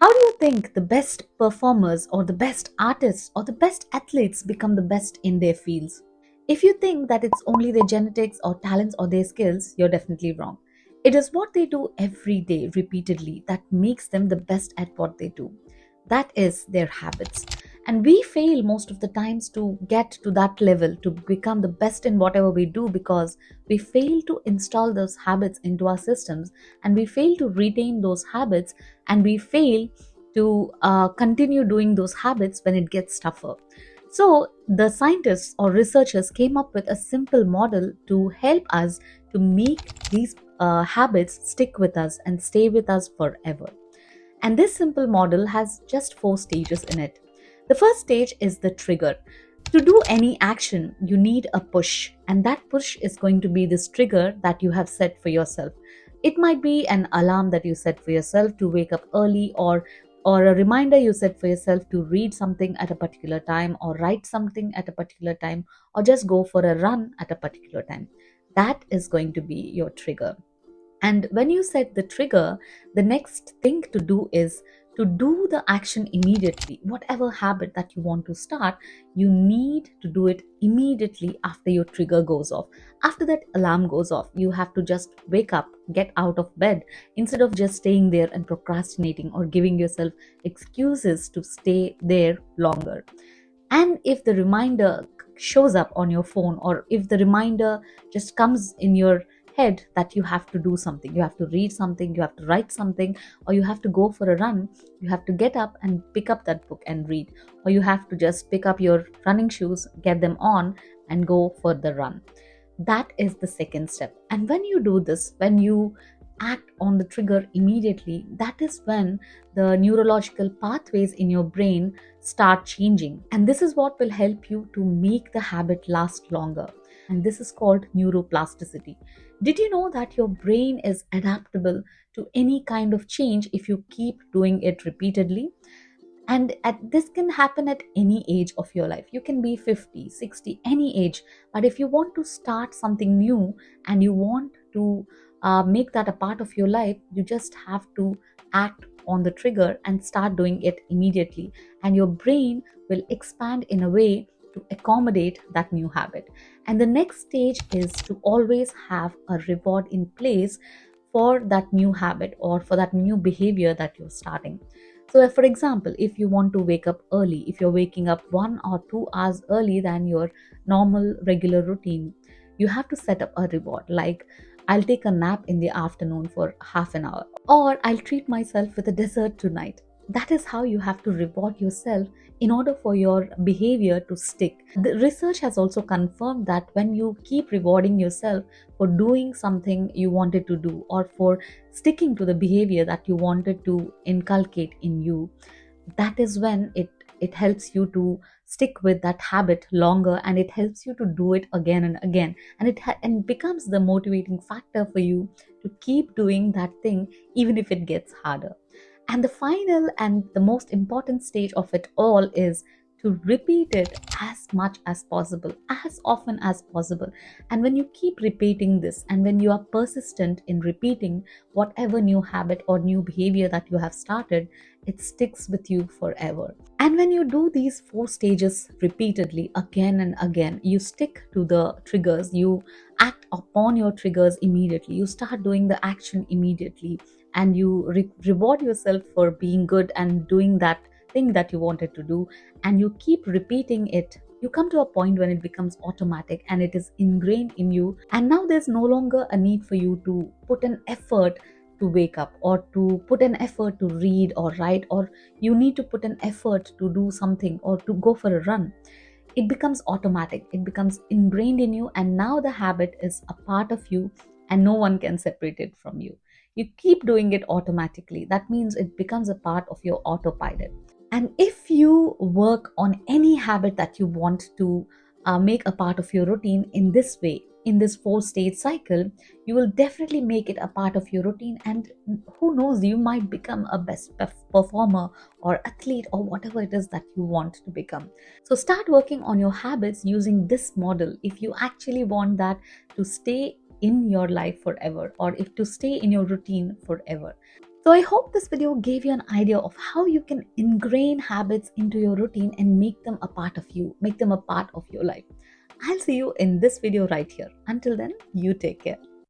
How do you think the best performers or the best artists or the best athletes become the best in their fields? If you think that it's only their genetics or talents or their skills, you're definitely wrong. It is what they do every day, repeatedly, that makes them the best at what they do. That is their habits. And we fail most of the times to get to that level, to become the best in whatever we do, because we fail to install those habits into our systems, and we fail to retain those habits, and we fail to continue doing those habits when it gets tougher. So, the scientists or researchers came up with a simple model to help us to make these habits stick with us and stay with us forever. And this simple model has just 4 stages in it. The first stage is the trigger. To do any action, you need a push, and that push is going to be this trigger that you have set for yourself. It might be an alarm that you set for yourself to wake up early, or a reminder you set for yourself to read something at a particular time, or write something at a particular time, or just go for a run at a particular time. That is going to be your trigger. And when you set the trigger, the next thing to do is to do the action immediately. Whatever habit that you want to start, you need to do it immediately after your trigger goes off. After that alarm goes off, you have to just wake up, get out of bed, instead of just staying there and procrastinating or giving yourself excuses to stay there longer. And if the reminder shows up on your phone, or if the reminder just comes in your head that you have to do something, you have to read something, you have to write something, or you have to go for a run, you have to get up and pick up that book and read, or you have to just pick up your running shoes, get them on, and go for the run. That is the second step. And when you do this, when you act on the trigger immediately, that is when the neurological pathways in your brain start changing. And this is what will help you to make the habit last longer. And this is called neuroplasticity. Did you know that your brain is adaptable to any kind of change if you keep doing it repeatedly? And this can happen at any age of your life. You can be 50, 60, any age. But if you want to start something new and you want to make that a part of your life, you just have to act on the trigger and start doing it immediately. And your brain will expand in a way to accommodate that new habit. And the next stage is to always have a reward in place for that new habit or for that new behavior that you're starting. So, for example, if you want to wake up early, if you're waking up 1 or 2 hours early than your normal regular routine, you have to set up a reward like, I'll take a nap in the afternoon for half an hour, or I'll treat myself with a dessert tonight. That is how you have to reward yourself in order for your behavior to stick. The research has also confirmed that when you keep rewarding yourself for doing something you wanted to do, or for sticking to the behavior that you wanted to inculcate in you, that is when it helps you to stick with that habit longer, and it helps you to do it again and again, and and becomes the motivating factor for you to keep doing that thing even if it gets harder. And the final and the most important stage of it all is to repeat it as much as possible, as often as possible. And when you keep repeating this, and when you are persistent in repeating whatever new habit or new behavior that you have started, it sticks with you forever. And when you do these 4 stages repeatedly again and again, you stick to the triggers, you act upon your triggers immediately, you start doing the action immediately, and you reward yourself for being good and doing that thing that you wanted to do, and you keep repeating it, you come to a point when it becomes automatic and it is ingrained in you. And now there's no longer a need for you to put an effort to wake up, or to put an effort to read or write, or you need to put an effort to do something or to go for a run. It becomes automatic, it becomes ingrained in you, and now the habit is a part of you and no one can separate it from you. You keep doing it automatically. That means it becomes a part of your autopilot. And if you work on any habit that you want to make a part of your routine in this way, in this 4 stage cycle, you will definitely make it a part of your routine. And who knows, you might become a best performer or athlete or whatever it is that you want to become. So start working on your habits using this model if you actually want that to stay in your life forever, or if to stay in your routine forever. So I hope this video gave you an idea of how you can ingrain habits into your routine and make them a part of you, make them a part of your life. I'll see you in this video right here. Until then, you take care.